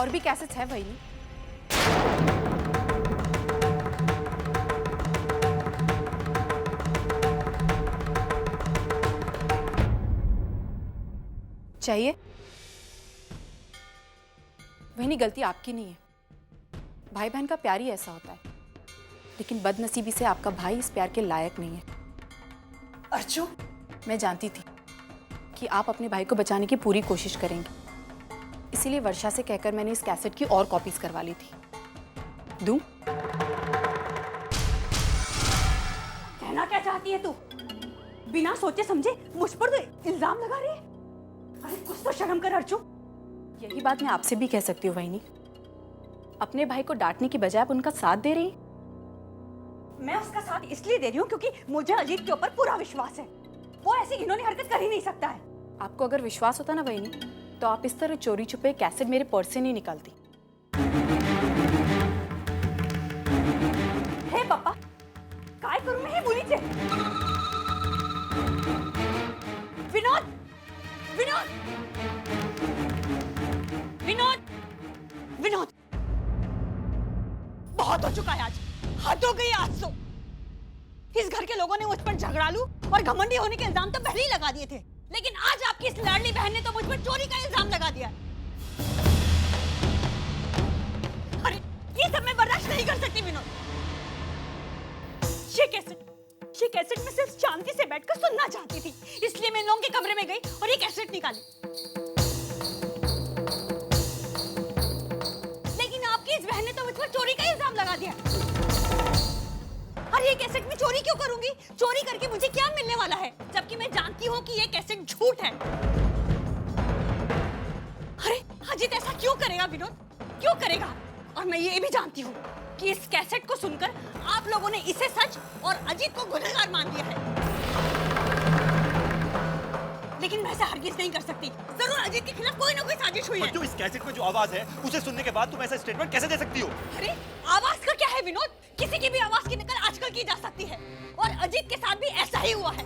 और भी कैसेट्स है वही। चाहिए? वही गलती आपकी नहीं है, भाई बहन का प्यार ही ऐसा होता है, लेकिन बदनसीबी से आपका भाई इस प्यार के लायक नहीं है। अर्जु, मैं जानती थी कि आप अपने भाई को बचाने की पूरी कोशिश करेंगे, इसीलिए वर्षा से कहकर मैंने इस कैसेट की और कॉपीज करवा ली थी। दूं? कहना क्या चाहती है तू? बिना सोचे समझे मुझ पर तो इल्जाम लगा रही है। अरे कुछ तो शर्म कर अर्जु। यही बात मैं आपसे भी कह सकती हूँ वहीनी। अपने भाई को डांटने की बजाय आप उनका साथ दे रही। मैं उसका साथ इसलिए दे रही हूँ क्योंकि मुझे अजीत के ऊपर पूरा विश्वास है। वो ऐसी घिनौनी हरकत कर ही नहीं सकता है। आपको अगर विश्वास होता ना वहीनी, तो आप इस तरह चोरी छुपे कैसेट मेरे पर्स से नहीं निकालती। हे पापा, काय करूं मैं हे मुलीचे? विनोद, विनोद, विनोद, विनोद, बहुत हो चुका है आज। हद हो गई आज तो। इस घर के लोगों ने मुझ पर झगड़ालू और घमंडी होने के इल्जाम तो पहले ही लगा दिए थे, लेकिन आज आपकी इस लाडली बहन ने तो मुझ पर चोरी का इल्जाम लगा दिया। अरे ये सब मैं बर्दाश्त नहीं कर सकती विनोद। ये कैसेट मैं सिर्फ शांति से बैठकर सुनना चाहती थी, इसलिए मैं लोगों के कमरे में गई और ये कैसेट निकाली। लेकिन आपकी इस बहन ने तो मुझ पर चोरी का इल्जाम लगा दिया। अरे ये कैसेट मैं चोरी क्यों करूंगी? चोरी करके मुझे क्या मिलने वाला है, जबकि मैं जानती हूँ कि ये कैसेट झूठ है। अरे अजीत ऐसा क्यों करेगा विनोद, क्यों करेगा? और मैं ये भी जानती हूँ कि इस कैसेट को सुनकर आप लोगों ने इसे सच और अजीत को गुनहगार मान दिया है। लेकिन मैं ऐसा हरगिज़ नहीं कर सकती। जरूर अजीत के खिलाफ कोई ना कोई साजिश हुई है। जो इस कैसेट में जो आवाज है उसे सुनने के बाद तुम ऐसा स्टेटमेंट कैसे दे सकती हो? अरे आवाज का क्या है विनोद? किसी की भी आवाज की नकल आजकल की जा सकती है, और अजीत के साथ भी ऐसा ही हुआ है।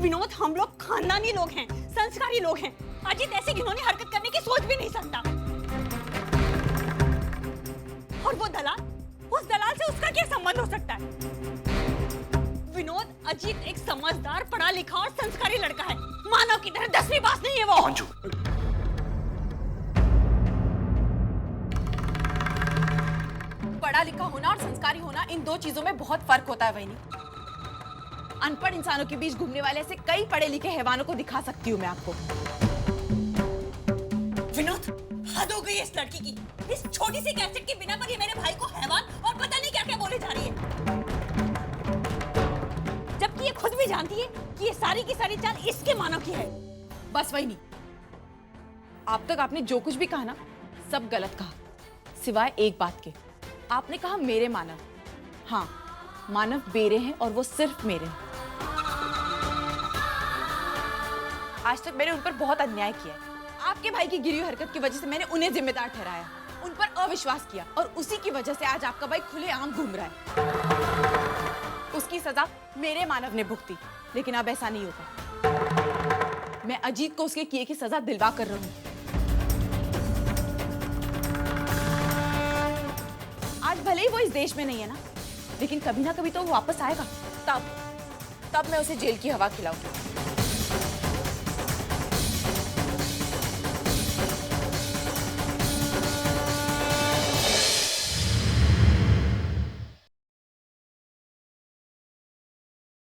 विनोद, हम लोग खानदानी लोग हैं, संस्कारी लोग हैं। अजीत ऐसी घिनौनी हरकत करने की सोच भी नहीं सकता। और वो दलाल, उस दलाल से उसका क्या संबंध हो सकता है? विनोद, अजीत एक समझदार, पढ़ा लिखा और संस्कारी लड़का है। मानव की तरह 10वीं पास नहीं है वो। अंजू, पढ़ा लिखा होना और संस्कारी होना, इन दो चीजों में बहुत फर्क होता है वहीनी। अनपढ़ इंसानों के बीच घूमने वाले ऐसे कई पढ़े लिखे हैवानों को दिखा सकती हूँ मैं आपको। विनोद, हद हो गई इस लड़की की। इस छोटी सी कैसेट के बिना पर ये मेरे भाई को हैवान और पता नहीं क्या क्या बोले जा रही है, जबकि ये खुद भी जानती है कि ये सारी की सारी चाल इसके मानव की है। बस वहीनी, आप तक आपने जो कुछ भी कहा ना, सब गलत कहा, सिवाय एक बात के। आपने कहा मेरे मानव। हाँ, मानव मेरे हैं और वो सिर्फ मेरे हैं। आज तक मैंने उन पर बहुत अन्याय किया है। आपके भाई की गिरी हुई हरकत की वजह से मैंने उन्हें जिम्मेदार ठहराया, उन पर अविश्वास किया, और उसी की वजह से आज आपका भाई खुलेआम घूम रहा है। उसकी सजा मेरे मानव ने भुगती, लेकिन अब ऐसा नहीं होगा। मैं अजीत को उसके किए की सजा दिलवा कर रहूंगी। आज भले ही वो इस देश में नहीं है ना, लेकिन कभी ना कभी तो वो वापस आएगा। तब मैं उसे जेल की हवा खिलाऊंगी।